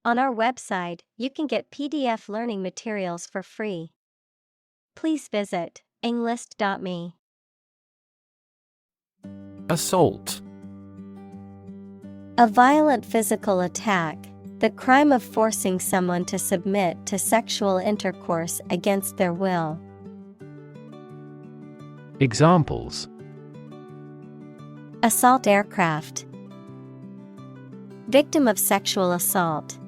On our website, you can get PDF learning materials for free. Please visit englist.me. Assault. A violent physical attack, the crime of forcing someone to submit to sexual intercourse against their will. Examples: Assault aircraft. Victim of sexual assault.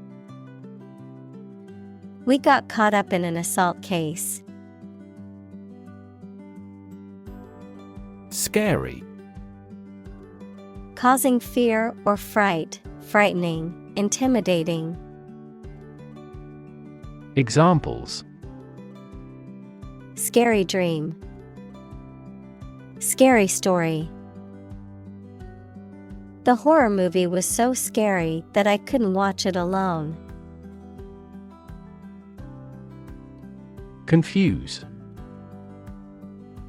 We got caught up in an assault case. Scary. Causing fear or fright, frightening, intimidating. Examples: Scary dream. Scary story. The horror movie was so scary that I couldn't watch it alone. Confuse.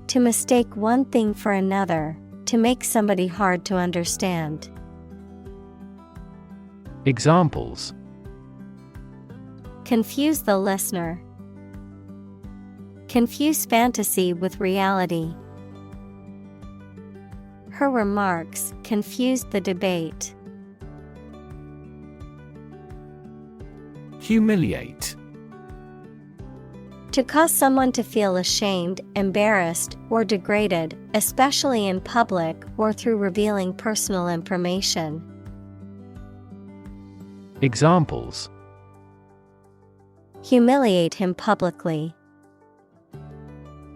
To mistake one thing for another, to make somebody hard to understand. Examples: Confuse the listener. Confuse fantasy with reality. Her remarks confused the debate. Humiliate. To cause someone to feel ashamed, embarrassed, or degraded, especially in public or through revealing personal information. Examples: Humiliate him publicly.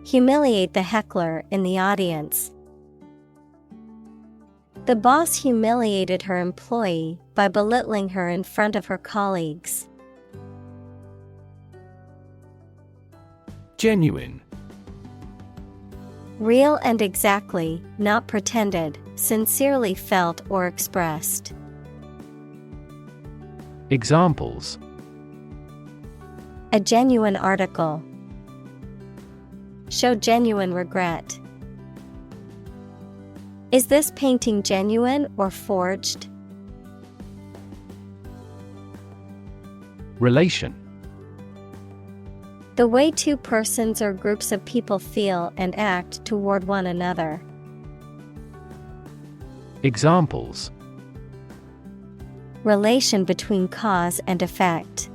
Humiliate the heckler in the audience. The boss humiliated her employee by belittling her in front of her colleagues. Genuine. Real and exactly, not pretended, sincerely felt or expressed. Examples: A genuine article. Show genuine regret. Is this painting genuine or forged? Relation. The way two persons or groups of people feel and act toward one another. Examples: Relation between cause and effect.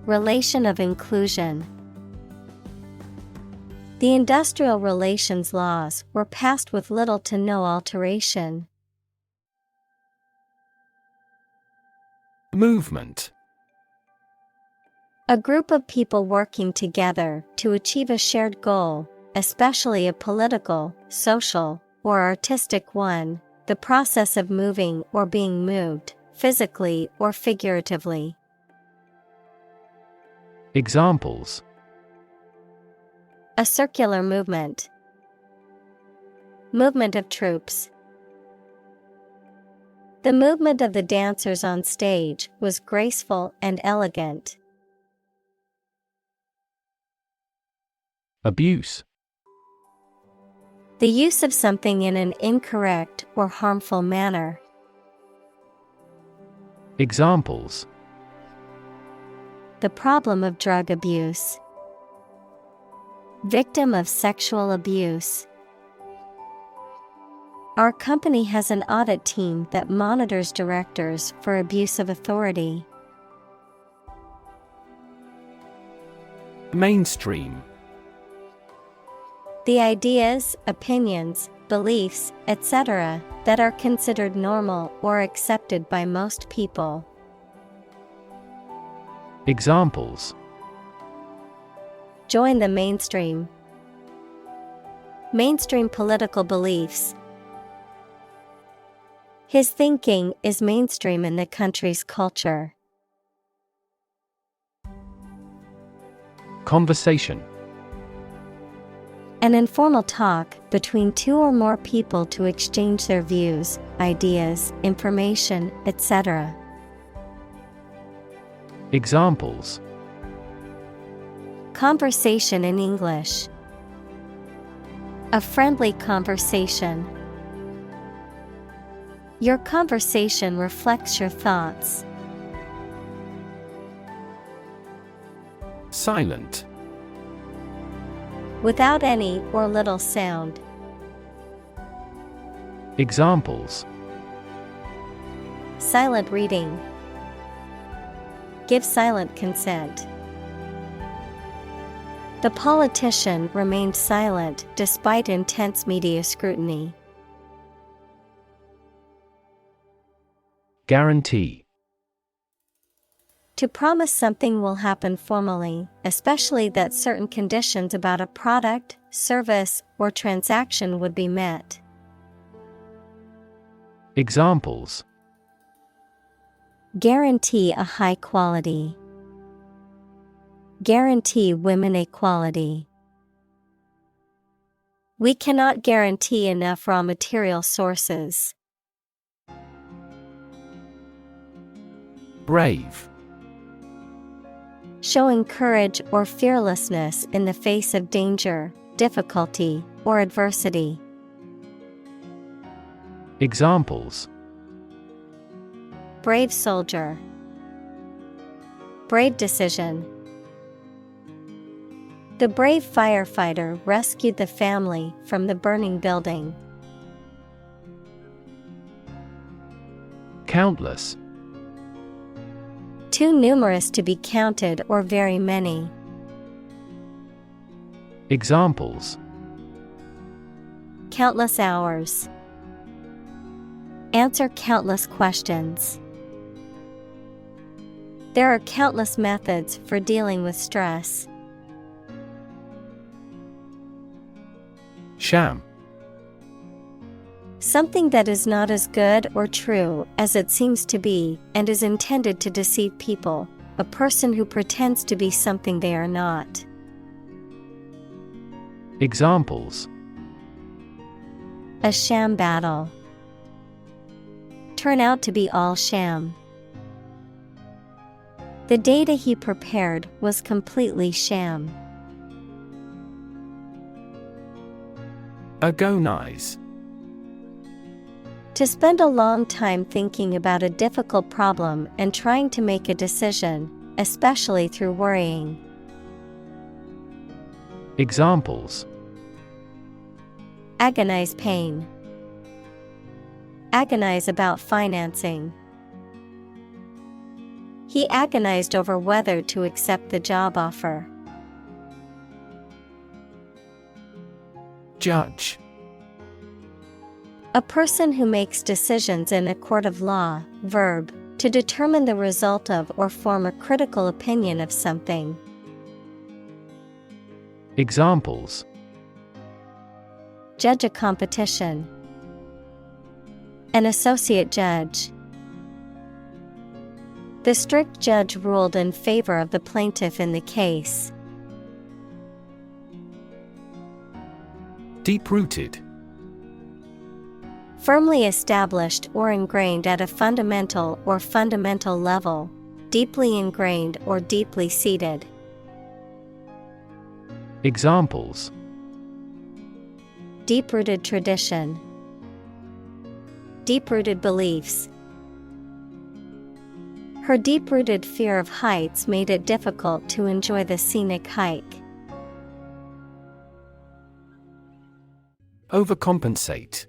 Relation of inclusion. The industrial relations laws were passed with little to no alteration. Movement. A group of people working together to achieve a shared goal, especially a political, social, or artistic one, the process of moving or being moved, physically or figuratively. Examples: A circular movement. Movement of troops. The movement of the dancers on stage was graceful and elegant. Abuse. The use of something in an incorrect or harmful manner. Examples: The problem of drug abuse. Victim of sexual abuse. Our company has an audit team that monitors directors for abuse of authority. Mainstream. The ideas, opinions, beliefs, etc., that are considered normal or accepted by most people. Examples: Join the mainstream. Mainstream political beliefs. His thinking is mainstream in the country's culture. Conversation. An informal talk between two or more people to exchange their views, ideas, information, etc. Examples: Conversation in English. A friendly conversation. Your conversation reflects your thoughts. Silent. Without any or little sound. Examples: Silent reading. Give silent consent. The politician remained silent despite intense media scrutiny. Guarantee. To promise something will happen formally, especially that certain conditions about a product, service, or transaction would be met. Examples: Guarantee a high quality. Guarantee women equality. We cannot guarantee enough raw material sources. Brave. Showing courage or fearlessness in the face of danger, difficulty, or adversity. Examples: Brave soldier. Brave decision. The brave firefighter rescued the family from the burning building. Countless. Too numerous to be counted or very many. Examples: Countless hours. Answer countless questions. There are countless methods for dealing with stress. Sham. Something that is not as good or true as it seems to be and is intended to deceive people, a person who pretends to be something they are not. Examples: A sham battle. Turn out to be all sham. The data he prepared was completely sham. Agonize. To spend a long time thinking about a difficult problem and trying to make a decision, especially through worrying. Examples: Agonize pain. Agonize about financing. He agonized over whether to accept the job offer. Judge. A person who makes decisions in a court of law. Verb, to determine the result of or form a critical opinion of something. Examples: Judge a competition. An associate judge. The strict judge ruled in favor of the plaintiff in the case. Deep-rooted. Firmly established or ingrained at a fundamental or fundamental level, deeply ingrained or deeply seated. Examples: Deep-rooted tradition. Deep-rooted beliefs. Her deep-rooted fear of heights made it difficult to enjoy the scenic hike. Overcompensate.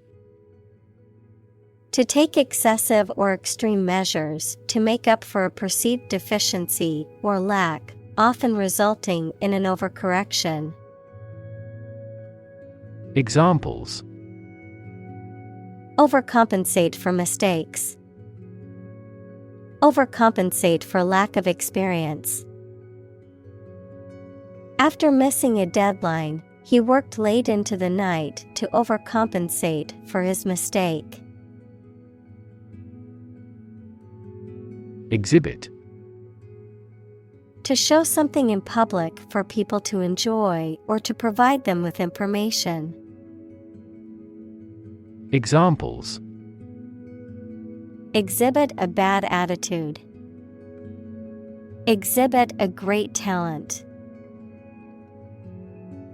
To take excessive or extreme measures to make up for a perceived deficiency or lack, often resulting in an overcorrection. Examples: Overcompensate for mistakes. Overcompensate for lack of experience. After missing a deadline, he worked late into the night to overcompensate for his mistake. Exhibit. To show something in public for people to enjoy or to provide them with information. Examples: Exhibit a bad attitude. Exhibit a great talent.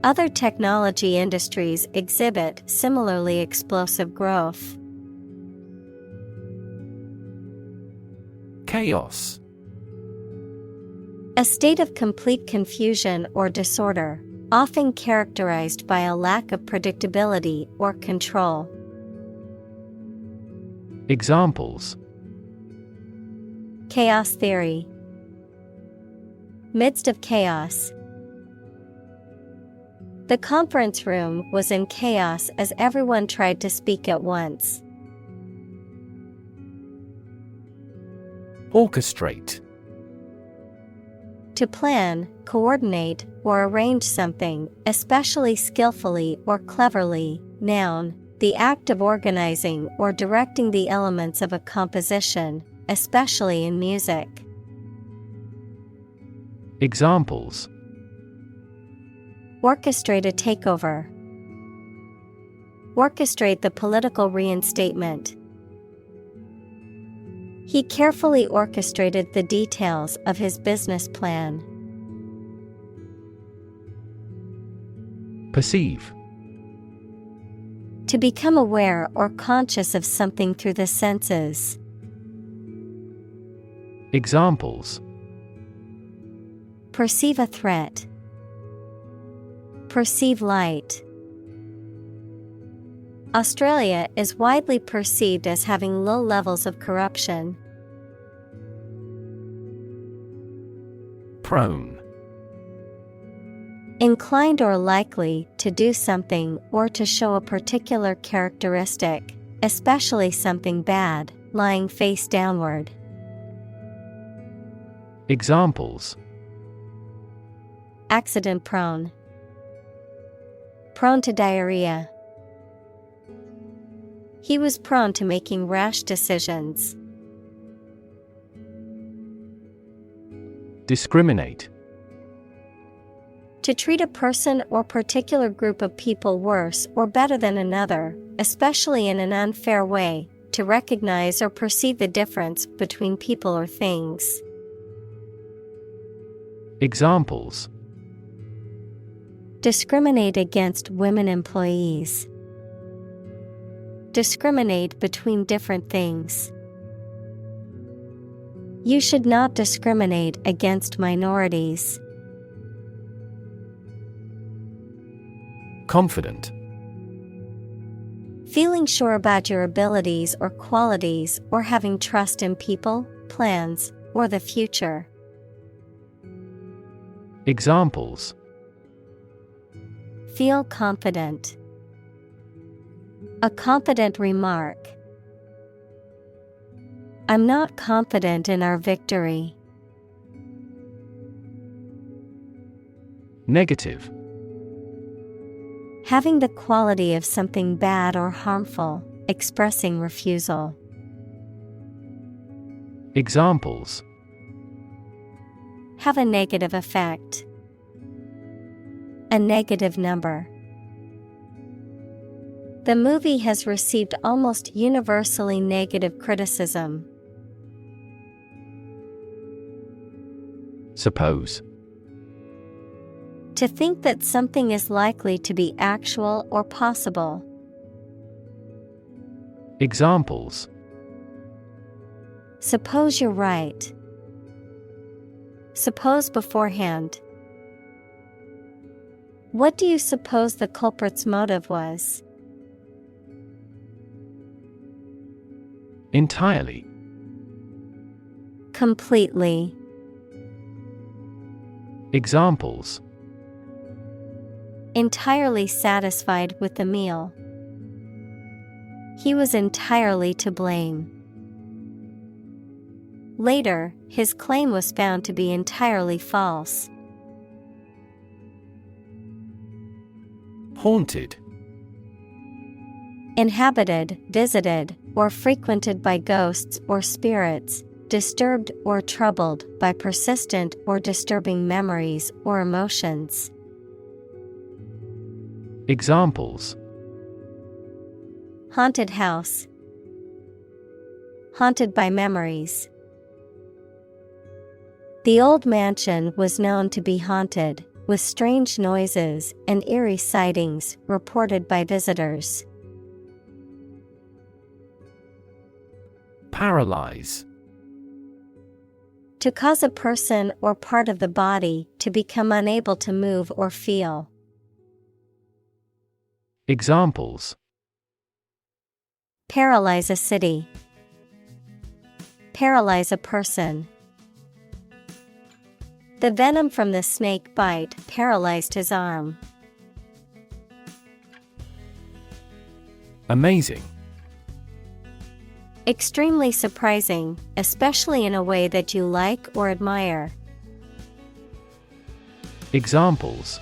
Other technology industries exhibit similarly explosive growth. Chaos. A state of complete confusion or disorder, often characterized by a lack of predictability or control. Examples: Chaos theory. Midst of chaos. The conference room was in chaos as everyone tried to speak at once. Orchestrate. To plan, coordinate, or arrange something, especially skillfully or cleverly. Noun, the act of organizing or directing the elements of a composition, especially in music. Examples: Orchestrate a takeover. Orchestrate the political reinstatement. He carefully orchestrated the details of his business plan. Perceive. To become aware or conscious of something through the senses. Examples: Perceive a threat. Perceive light. Australia is widely perceived as having low levels of corruption. Prone. Inclined or likely to do something or to show a particular characteristic, especially something bad, lying face downward. Examples: Accident prone. Prone to diarrhea. He was prone to making rash decisions. Discriminate. To treat a person or particular group of people worse or better than another, especially in an unfair way, to recognize or perceive the difference between people or things. Examples: Discriminate against women employees. Discriminate between different things. You should not discriminate against minorities. Confident. Feeling sure about your abilities or qualities or having trust in people, plans, or the future. Examples: Feel confident. A confident remark. I'm not confident in our victory. Negative. Having the quality of something bad or harmful, expressing refusal. Examples: Have a negative effect. A negative number. The movie has received almost universally negative criticism. Suppose. To think that something is likely to be actual or possible. Examples: Suppose you're right. Suppose beforehand. What do you suppose the culprit's motive was? Entirely. Completely. Examples: Entirely satisfied with the meal. He was entirely to blame. Later, his claim was found to be entirely false. Haunted. Inhabited, visited, or frequented by ghosts or spirits, disturbed or troubled by persistent or disturbing memories or emotions. Examples: Haunted house. Haunted by memories. The old mansion was known to be haunted, with strange noises and eerie sightings reported by visitors. Paralyze. To cause a person or part of the body to become unable to move or feel. Examples: Paralyze a city. Paralyze a person. The venom from the snake bite paralyzed his arm. Amazing. Extremely surprising, especially in a way that you like or admire. Examples: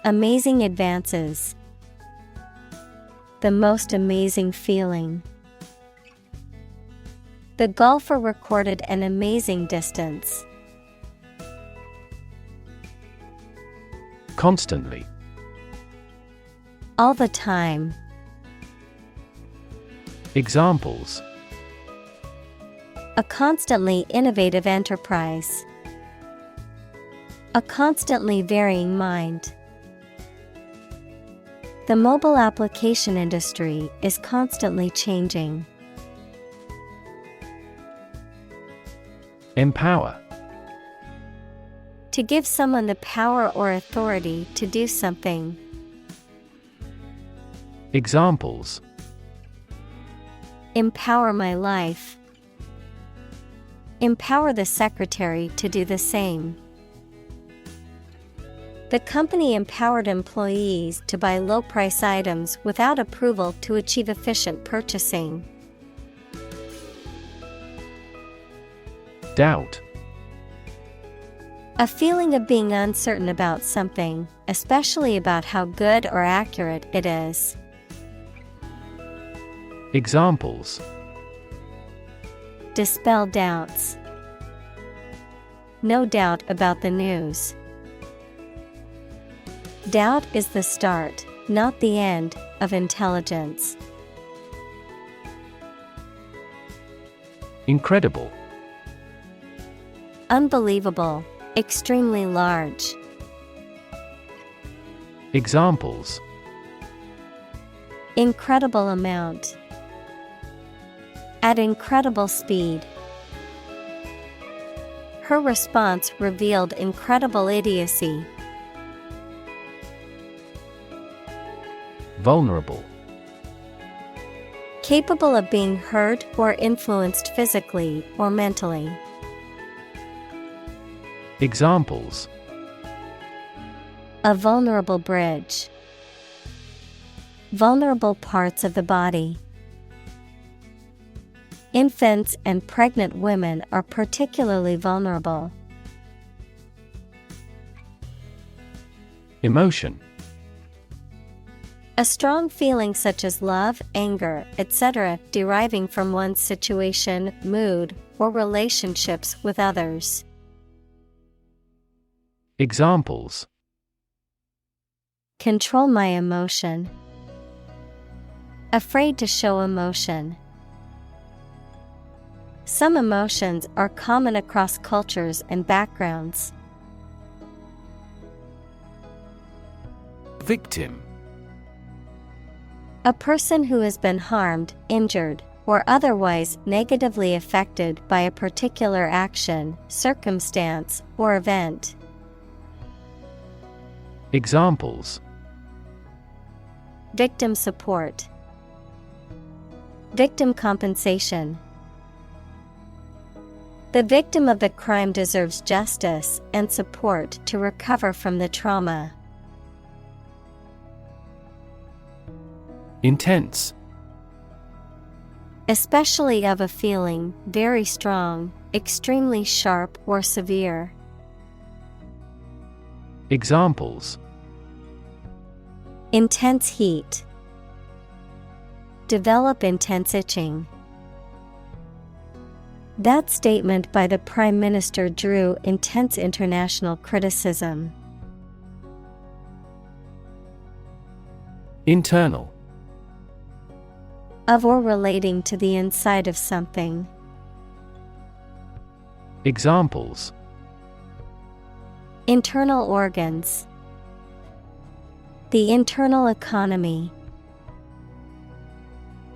Amazing advances. The most amazing feeling. The golfer recorded an amazing distance. Constantly. All the time. Examples: A constantly innovative enterprise. A constantly varying mind. The mobile application industry is constantly changing. Empower. To give someone the power or authority to do something. Examples: Empower my life. Empower the secretary to do the same. The company empowered employees to buy low-price items without approval to achieve efficient purchasing. Doubt. A feeling of being uncertain about something, especially about how good or accurate it is. Examples: Dispel doubts. No doubt about the news. Doubt is the start, not the end, of intelligence. Incredible. Unbelievable. Extremely large. Examples: Incredible amount. At incredible speed. Her response revealed incredible idiocy. Vulnerable. Capable of being hurt or influenced physically or mentally. Examples: A vulnerable bridge. Vulnerable parts of the body. Infants and pregnant women are particularly vulnerable. Emotion. A strong feeling such as love, anger, etc., deriving from one's situation, mood, or relationships with others. Examples: Control my emotion. Afraid to show emotion. Some emotions are common across cultures and backgrounds. Victim. A person who has been harmed, injured, or otherwise negatively affected by a particular action, circumstance, or event. Examples: Victim support. Victim compensation. The victim of the crime deserves justice and support to recover from the trauma. Intense. Especially of a feeling, very strong, extremely sharp or severe. Examples: Intense heat. Develop intense itching. That statement by the Prime Minister drew intense international criticism. Internal. Of or relating to the inside of something. Examples: Internal organs. The internal economy.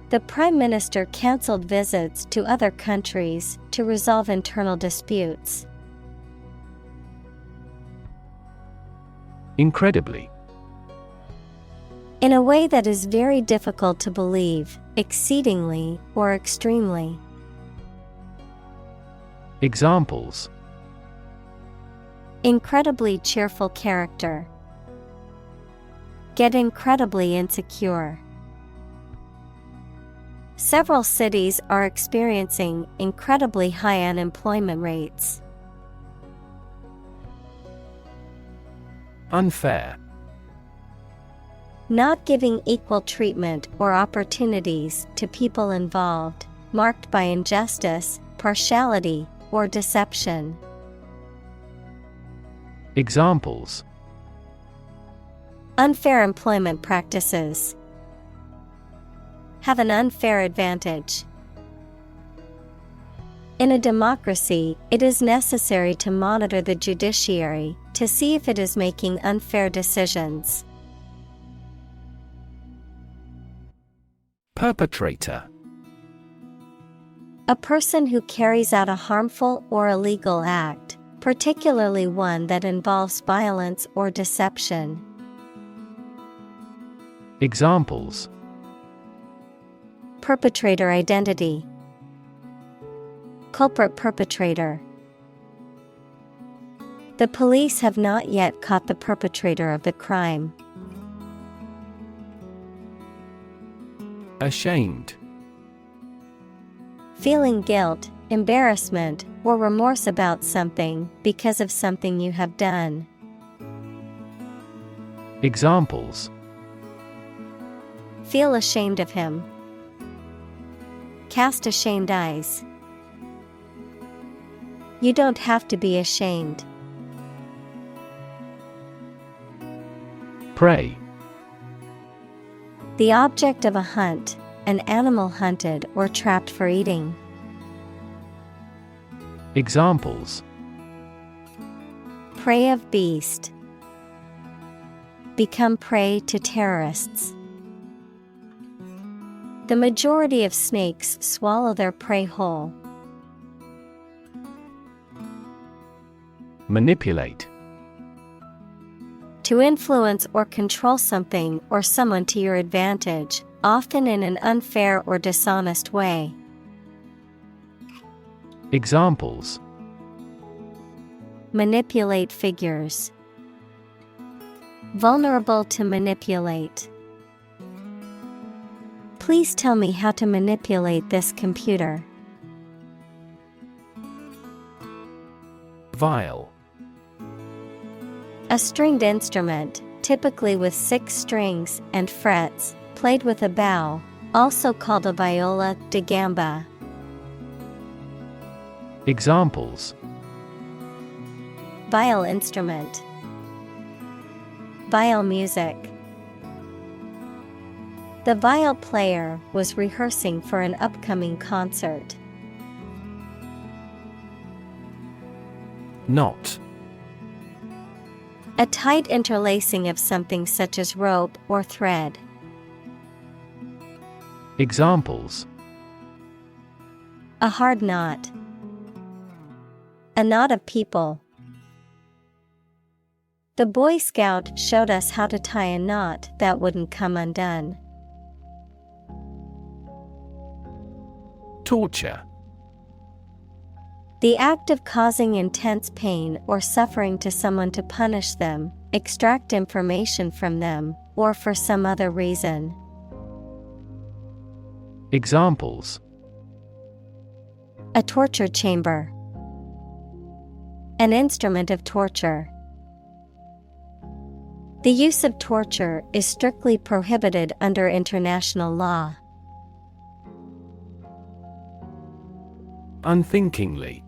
The Prime Minister cancelled visits to other countries to resolve internal disputes. Incredibly. In a way that is very difficult to believe, exceedingly, or extremely. Examples: Incredibly cheerful character. Get incredibly insecure. Several cities are experiencing incredibly high unemployment rates. Unfair. Not giving equal treatment or opportunities to people involved, marked by injustice, partiality, or deception. Examples: Unfair employment practices. Have an unfair advantage. In a democracy, it is necessary to monitor the judiciary to see if it is making unfair decisions. Perpetrator. A person who carries out a harmful or illegal act, particularly one that involves violence or deception. Examples: Perpetrator identity. Culprit perpetrator. The police have not yet caught the perpetrator of the crime. Ashamed. Feeling guilt, embarrassment, or remorse about something because of something you have done. Examples: Feel ashamed of him. Cast ashamed eyes. You don't have to be ashamed. Prey. The object of a hunt, an animal hunted or trapped for eating. Examples: Prey of beast. Become prey to terrorists. The majority of snakes swallow their prey whole. Manipulate. To influence or control something or someone to your advantage, often in an unfair or dishonest way. Examples: Manipulate figures. Vulnerable to manipulate. Please tell me how to manipulate this computer. Viol. A stringed instrument, typically with 6 strings and frets, played with a bow, also called a viola da gamba. Examples: Viol instrument. Viol music. The viol player was rehearsing for an upcoming concert. Knot. A tight interlacing of something such as rope or thread. Examples: A hard knot. A knot of people. The Boy Scout showed us how to tie a knot that wouldn't come undone. Torture. The act of causing intense pain or suffering to someone to punish them, extract information from them, or for some other reason. Examples: A torture chamber. An instrument of torture. The use of torture is strictly prohibited under international law. Unthinkingly.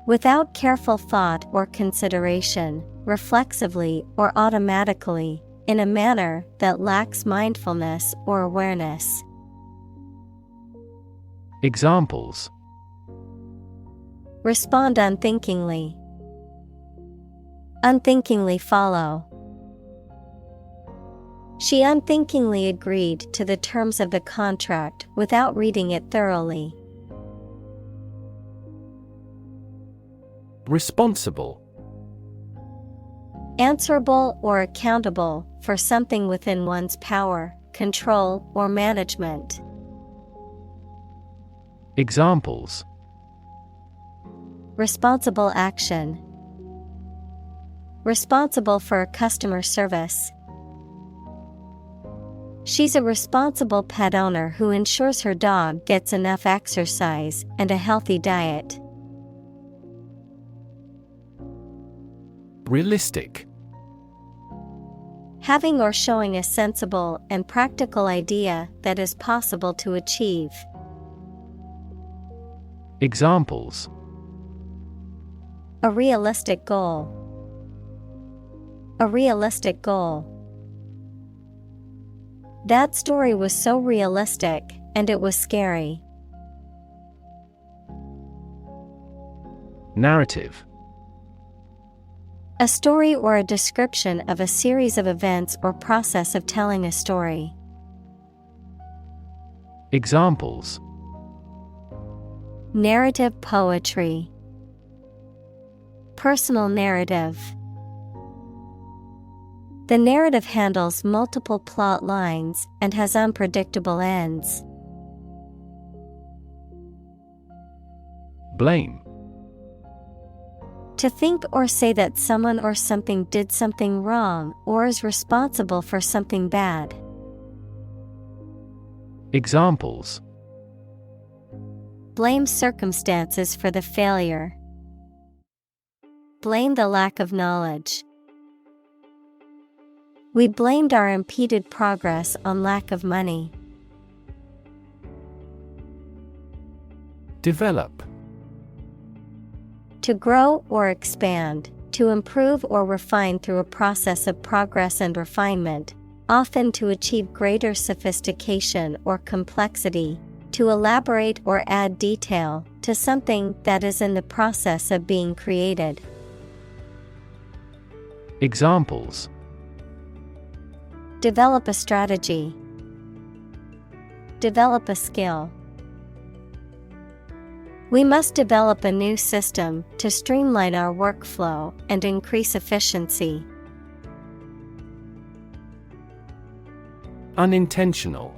Without careful thought or consideration, reflexively or automatically, in a manner that lacks mindfulness or awareness. Examples: Respond unthinkingly. Unthinkingly follow. She unthinkingly agreed to the terms of the contract without reading it thoroughly. Responsible. Answerable or accountable for something within one's power, control, or management. Examples: Responsible action. Responsible for customer service. She's a responsible pet owner who ensures her dog gets enough exercise and a healthy diet. Realistic. Having or showing a sensible and practical idea that is possible to achieve. Examples: A realistic goal. A realistic goal. That story was so realistic, and it was scary. Narrative. A story or a description of a series of events or process of telling a story. Examples: Narrative poetry. Personal narrative. The narrative handles multiple plot lines and has unpredictable ends. Blame. To think or say that someone or something did something wrong or is responsible for something bad. Examples: Blame circumstances for the failure. Blame the lack of knowledge. We blamed our impeded progress on lack of money. Develop. To grow or expand, to improve or refine through a process of progress and refinement, often to achieve greater sophistication or complexity, to elaborate or add detail to something that is in the process of being created. Examples: Develop a strategy. Develop a skill. We must develop a new system to streamline our workflow and increase efficiency. Unintentional.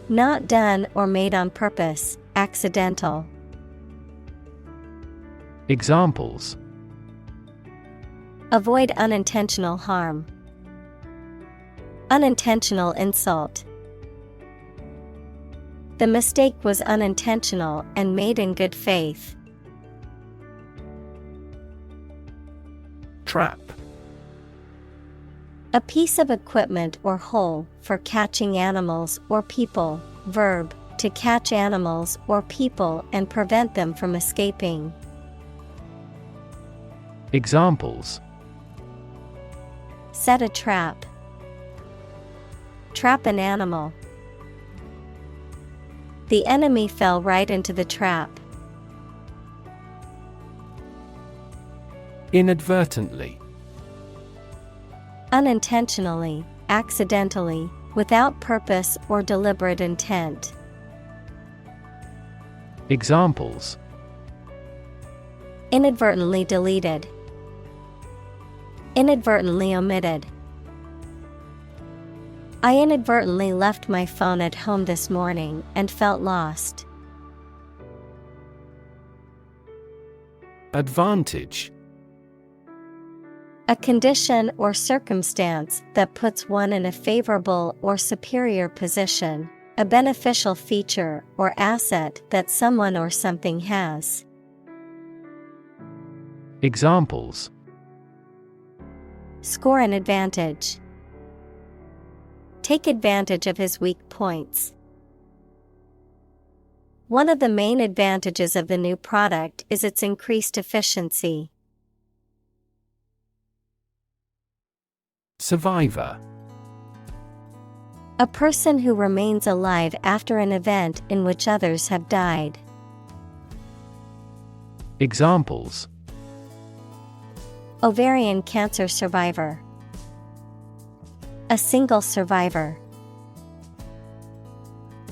Not done or made on purpose, accidental. Examples: Avoid unintentional harm. Unintentional insult. The mistake was unintentional and made in good faith. Trap. A piece of equipment or hole for catching animals or people. Verb, to catch animals or people and prevent them from escaping. Examples: Set a trap. Trap an animal. The enemy fell right into the trap. Inadvertently. Unintentionally, accidentally, without purpose or deliberate intent. Examples: Inadvertently deleted. Inadvertently omitted. I inadvertently left my phone at home this morning and felt lost. Advantage. A condition or circumstance that puts one in a favorable or superior position, a beneficial feature or asset that someone or something has. Examples: Score an advantage. Take advantage of his weak points. One of the main advantages of the new product is its increased efficiency. Survivor. A person who remains alive after an event in which others have died. Examples: Ovarian cancer survivor. A single survivor.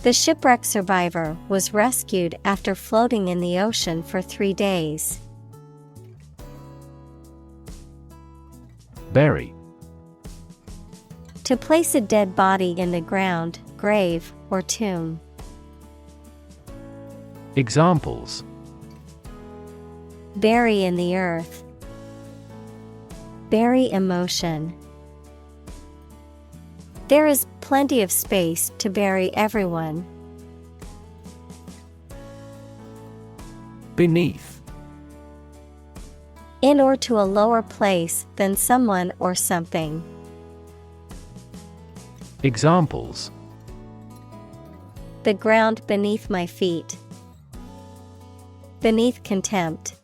The shipwreck survivor was rescued after floating in the ocean for 3 days. Bury. To place a dead body in the ground, grave, or tomb. Examples: Bury in the earth. Bury emotion. There is plenty of space to bury everyone. Beneath. In or to a lower place than someone or something. Examples: The ground beneath my feet. Beneath contempt.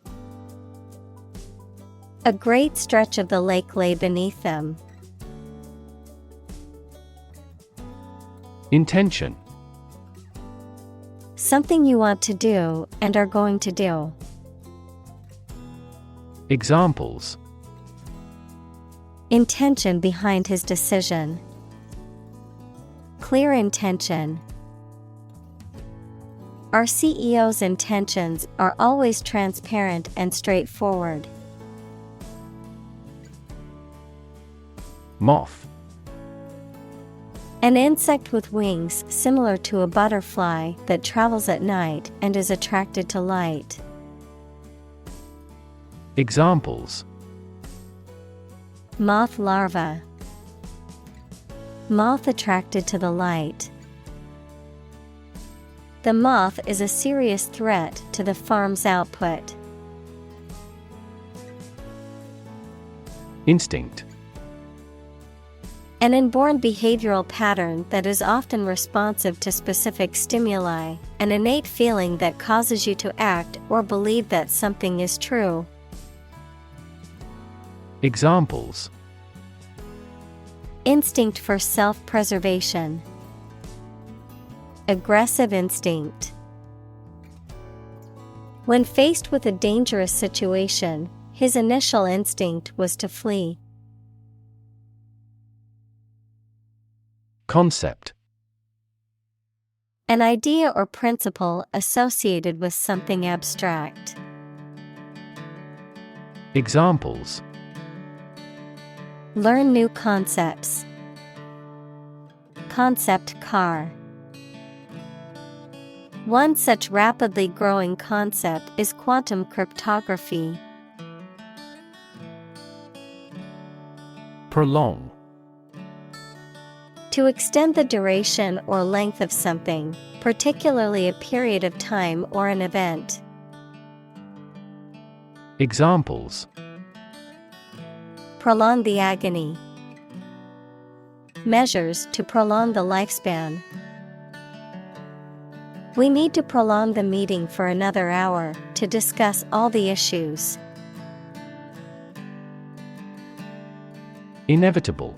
A great stretch of the lake lay beneath them. Intention. Something you want to do and are going to do. Examples: Intention behind his decision. Clear intention. Our CEO's intentions are always transparent and straightforward. Moth. An insect with wings similar to a butterfly that travels at night and is attracted to light. Examples: Moth larva. Moth attracted to the light. The moth is a serious threat to the farm's output. Instinct. An inborn behavioral pattern that is often responsive to specific stimuli, an innate feeling that causes you to act or believe that something is true. Examples: Instinct for self-preservation. Aggressive instinct. When faced with a dangerous situation, his initial instinct was to flee. Concept. An idea or principle associated with something abstract. Examples: Learn new concepts. Concept car. One such rapidly growing concept is quantum cryptography. Prolong. To extend the duration or length of something, particularly a period of time or an event. Examples: Prolong the agony. Measures to prolong the lifespan. We need to prolong the meeting for another hour to discuss all the issues. Inevitable.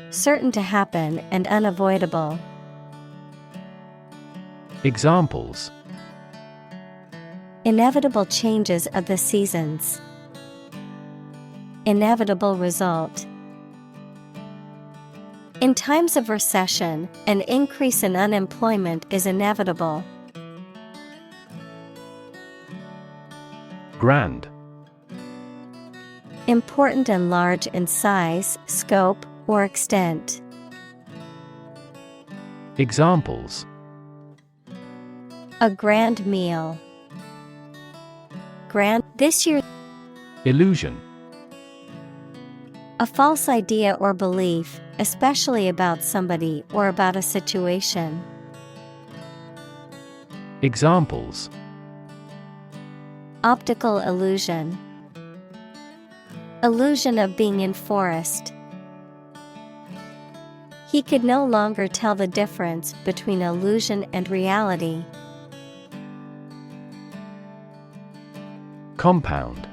Certain to happen and unavoidable. Examples: Inevitable changes of the seasons. Inevitable result. In times of recession, an increase in unemployment is inevitable. Grand. Important and large in size, scope, or extent. Examples: A grand meal. Grand this year. Illusion. A false idea or belief, especially about somebody or about a situation. Examples: Optical illusion. Illusion of being in forest. He could no longer tell the difference between illusion and reality. Compound.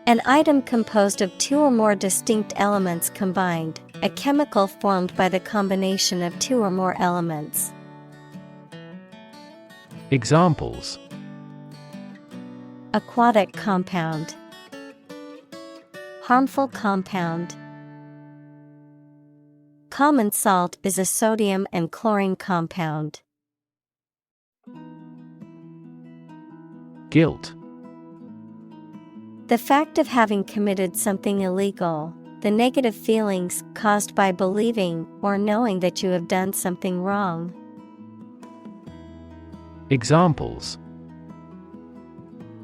An item composed of two or more distinct elements combined, a chemical formed by the combination of two or more elements. Examples: Aquatic compound. Harmful compound. common salt is a sodium and chlorine compound. Guilt. The fact of having committed something illegal, the negative feelings caused by believing or knowing that you have done something wrong. Examples: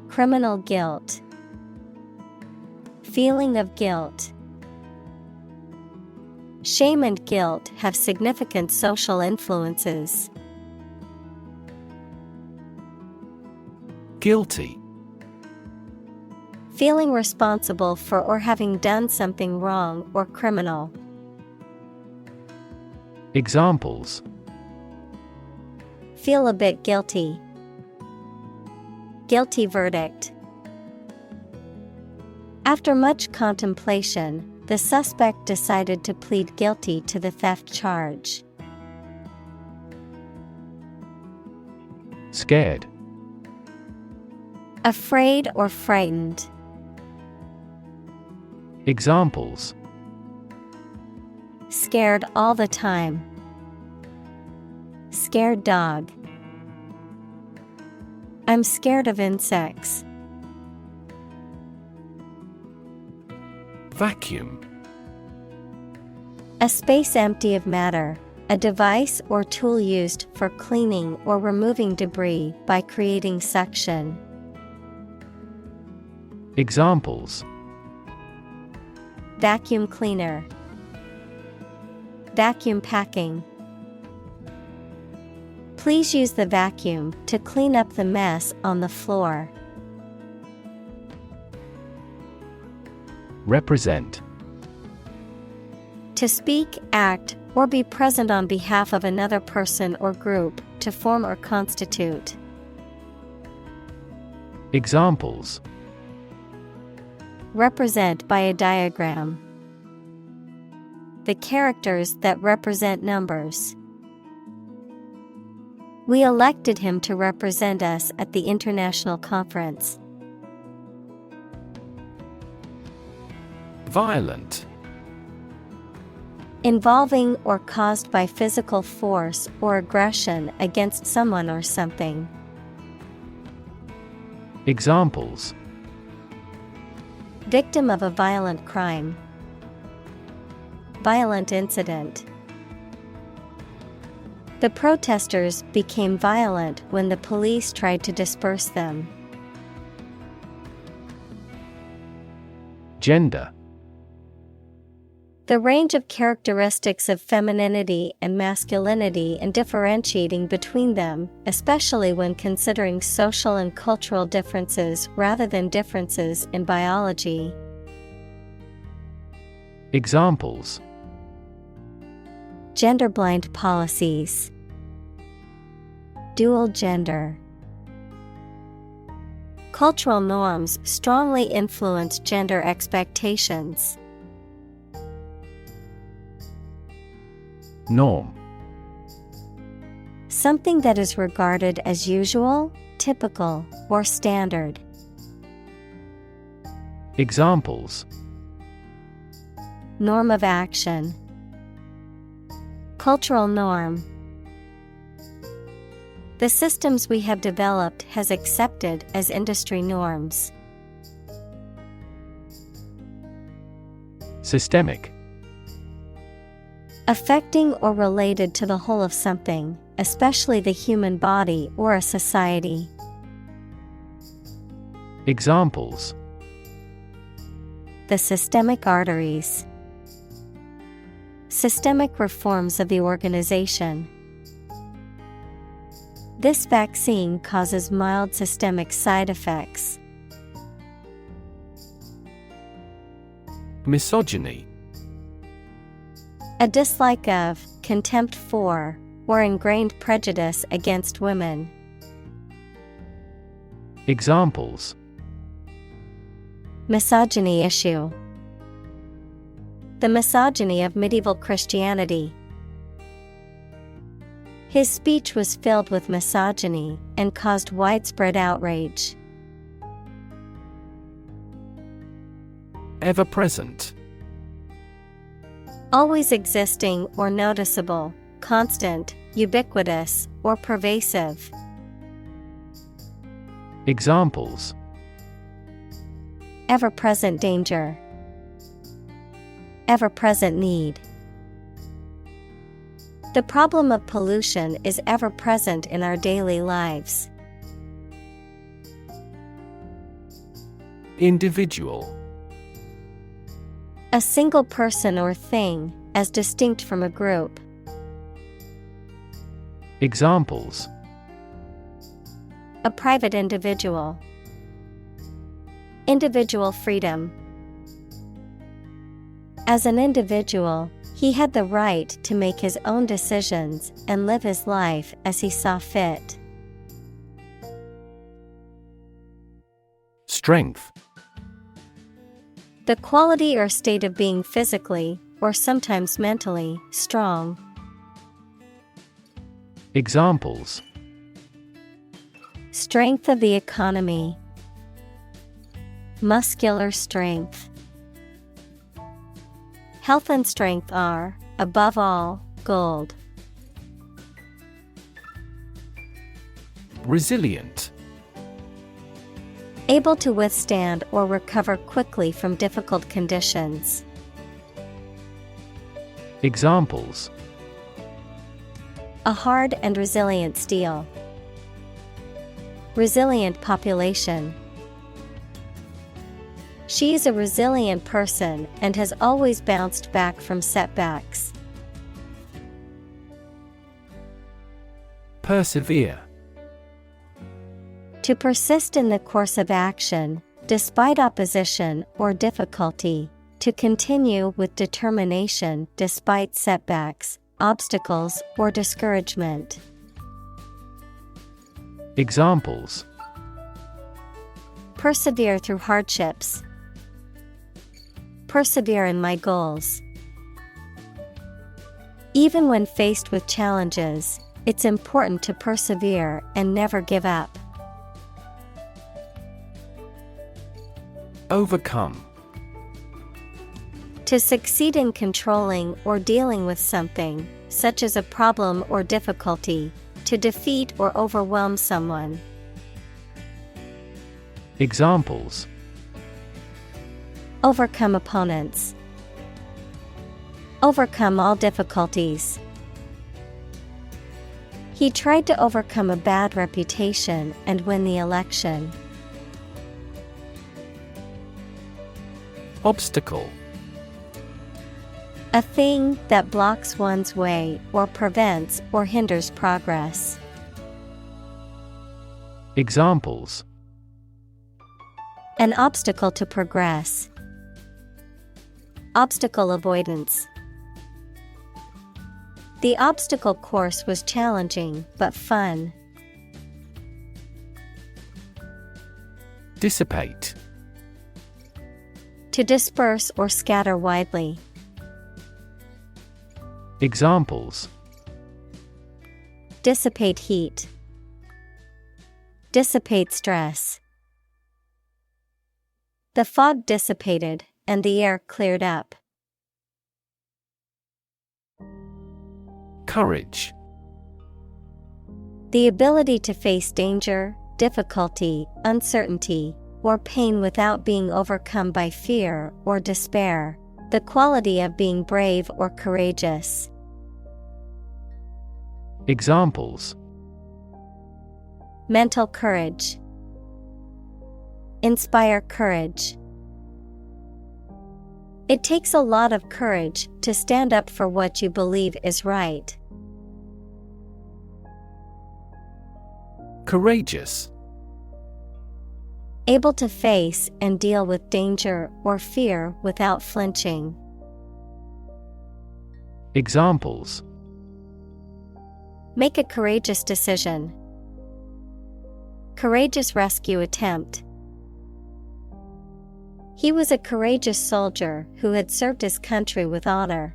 Criminal guilt. Feeling of guilt. Shame and guilt have significant social influences. Guilty. Feeling responsible for or having done something wrong or criminal. Examples: Feel a bit guilty. Guilty verdict. After much contemplation, the suspect decided to plead guilty to the theft charge. Scared. Afraid or frightened. Examples: Scared all the time. Scared dog. I'm scared of insects. Vacuum. A space empty of matter, a device or tool used for cleaning or removing debris by creating suction. Examples: Vacuum cleaner. Vacuum packing. Please use the vacuum to clean up the mess on the floor. Represent. To speak, act, or be present on behalf of another person or group, to form or constitute. Examples: Represent by a diagram. The characters that represent numbers. We elected him to represent us at the international conference. Violent. Involving or caused by physical force or aggression against someone or something. Examples: Victim of a violent crime. Violent incident. The protesters became violent when the police tried to disperse them. Gender. The range of characteristics of femininity and masculinity and differentiating between them, especially when considering social and cultural differences rather than differences in biology. Examples: Gender-blind policies. Dual gender. Cultural norms strongly influence gender expectations. Norm. Something that is regarded as usual, typical, or standard. Examples: Norm of action. Cultural norm. The systems we have developed has accepted as industry norms. Systemic. Affecting or related to the whole of something, especially the human body or a society. Examples: The systemic arteries. Systemic reforms of the organization. This vaccine causes mild systemic side effects. Misogyny. A dislike of, contempt for, or ingrained prejudice against women. Examples: Misogyny issue. The misogyny of medieval Christianity. His speech was filled with misogyny and caused widespread outrage. Ever present. Always existing or noticeable, constant, ubiquitous, or pervasive. Examples: Ever-present danger. Ever-present need. The problem of pollution is ever present in our daily lives. Individual. A single person or thing, as distinct from a group. Examples: A private individual. Individual freedom. As an individual, he had the right to make his own decisions and live his life as he saw fit. Strength. The quality or state of being physically, or sometimes mentally, strong. Examples: Strength of the economy. Muscular strength. Health and strength are, above all, gold. Resilient. Able to withstand or recover quickly from difficult conditions. Examples: A hard and resilient steel. Resilient population. She is a resilient person and has always bounced back from setbacks. Persevere. To persist in the course of action, despite opposition or difficulty, to continue with determination despite setbacks, obstacles, or discouragement. Examples: Persevere through hardships. Persevere in my goals. Even when faced with challenges, it's important to persevere and never give up. Overcome. To succeed in controlling or dealing with something, such as a problem or difficulty, to defeat or overwhelm someone. Examples: Overcome opponents. Overcome all difficulties. He tried to overcome a bad reputation and win the election. Obstacle. A thing that blocks one's way or prevents or hinders progress. Examples: An obstacle to progress. Obstacle avoidance. The obstacle course was challenging but fun. Dissipate. To disperse or scatter widely. Examples: Dissipate heat. Dissipate stress. The fog dissipated and the air cleared up. Courage. The ability to face danger, difficulty, uncertainty, or pain without being overcome by fear or despair. The quality of being brave or courageous. Examples: Mental courage. Inspire courage. It takes a lot of courage to stand up for what you believe is right. Courageous. Able to face and deal with danger or fear without flinching. Examples: Make a courageous decision. Courageous rescue attempt. He was a courageous soldier who had served his country with honor.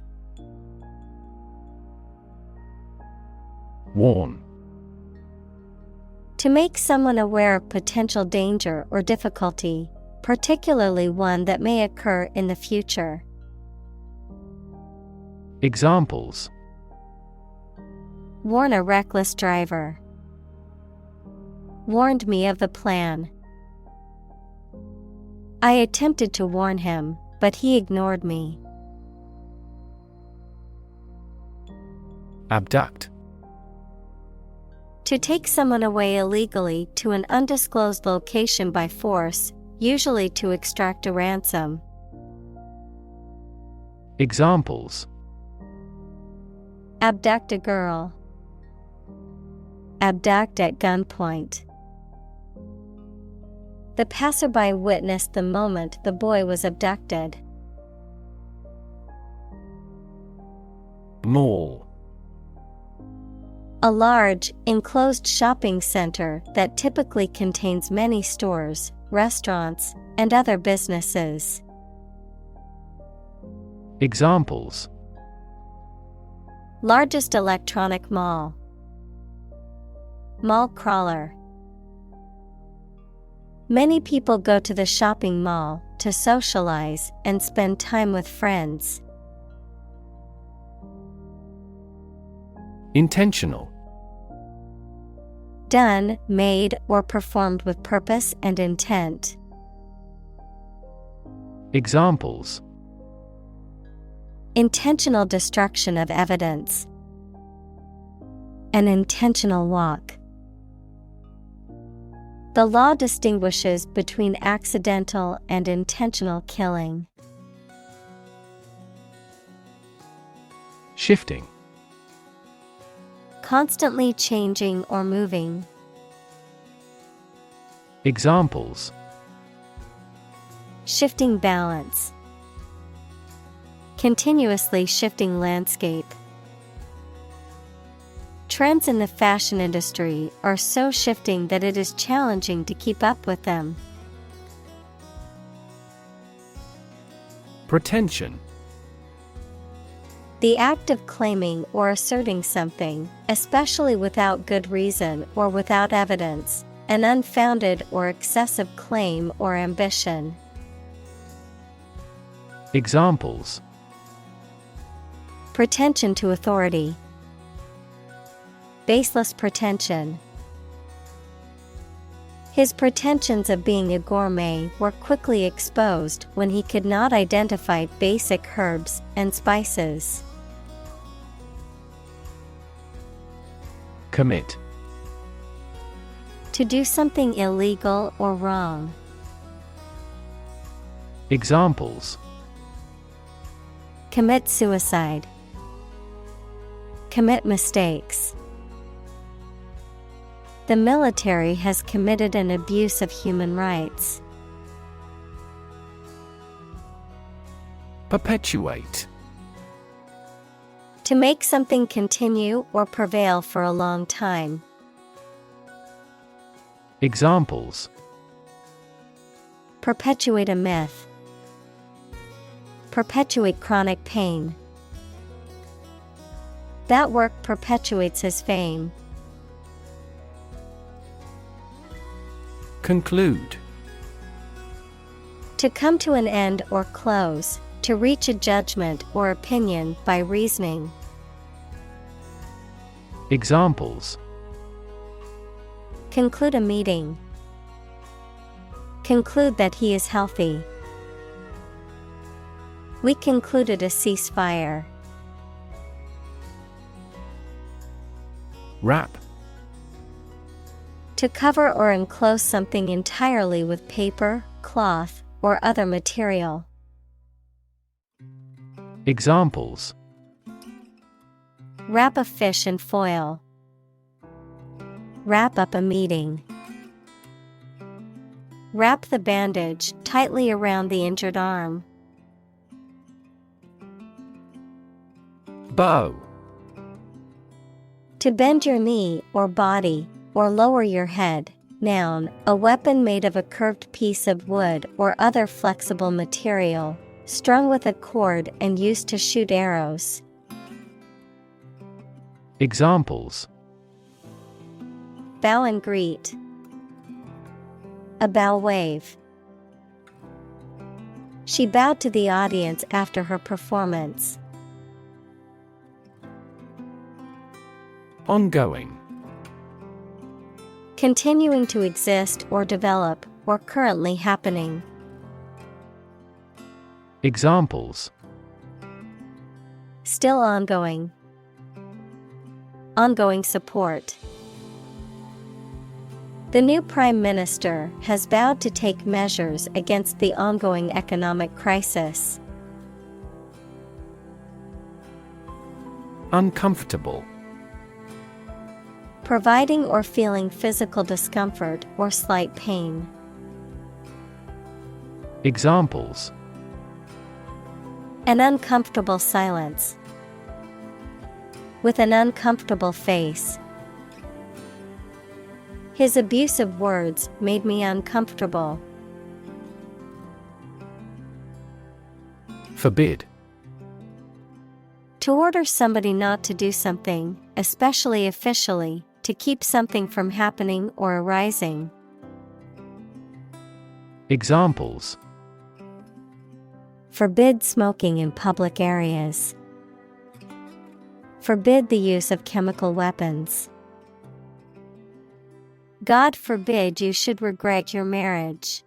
Warn. To make someone aware of potential danger or difficulty, particularly one that may occur in the future. Examples: warn a reckless driver. Warned me of the plan. I attempted to warn him, but he ignored me. Abduct. To take someone away illegally to an undisclosed location by force, usually to extract a ransom. Examples: Abduct a girl. Abduct at gunpoint. The passerby witnessed the moment the boy was abducted. Mall. A large, enclosed shopping center that typically contains many stores, restaurants, and other businesses. Examples: Largest electronic mall. Mall crawler. Many people go to the shopping mall to socialize and spend time with friends. Intentional. Done, made, or performed with purpose and intent. Examples: Intentional destruction of evidence. An intentional walk. The law distinguishes between accidental and intentional killing. Shifting. Constantly changing or moving. Examples: Shifting balance. Continuously shifting landscape. Trends in the fashion industry are so shifting that it is challenging to keep up with them. Pretension. The act of claiming or asserting something, especially without good reason or without evidence, an unfounded or excessive claim or ambition. Examples: Pretension to authority. Baseless pretension. His pretensions of being a gourmet were quickly exposed when he could not identify basic herbs and spices. Commit. To do something illegal or wrong. Examples: Commit suicide. Commit mistakes. The military has committed an abuse of human rights. Perpetuate. To make something continue or prevail for a long time. Examples: Perpetuate a myth. Perpetuate chronic pain. That work perpetuates his fame. Conclude. To come to an end or close, to reach a judgment or opinion by reasoning. Examples: Conclude a meeting. Conclude that he is healthy. We concluded a ceasefire. Wrap. To cover or enclose something entirely with paper, cloth, or other material. Examples: Wrap a fish in foil. Wrap up a meeting. Wrap the bandage tightly around the injured arm. Bow. To bend your knee or body, or lower your head. Noun, a weapon made of a curved piece of wood or other flexible material, strung with a cord and used to shoot arrows. Examples: Bow and greet. A bow wave. She bowed to the audience after her performance. Ongoing. Continuing to exist or develop, or currently happening. Examples: Still ongoing. Ongoing support. The new Prime Minister has vowed to take measures against the ongoing economic crisis. Uncomfortable. Providing or feeling physical discomfort or slight pain. Examples: An uncomfortable silence. With an uncomfortable face. His abusive words made me uncomfortable. Forbid. To order somebody not to do something, especially officially, to keep something from happening or arising. Examples: Forbid smoking in public areas. Forbid the use of chemical weapons. God forbid you should regret your marriage.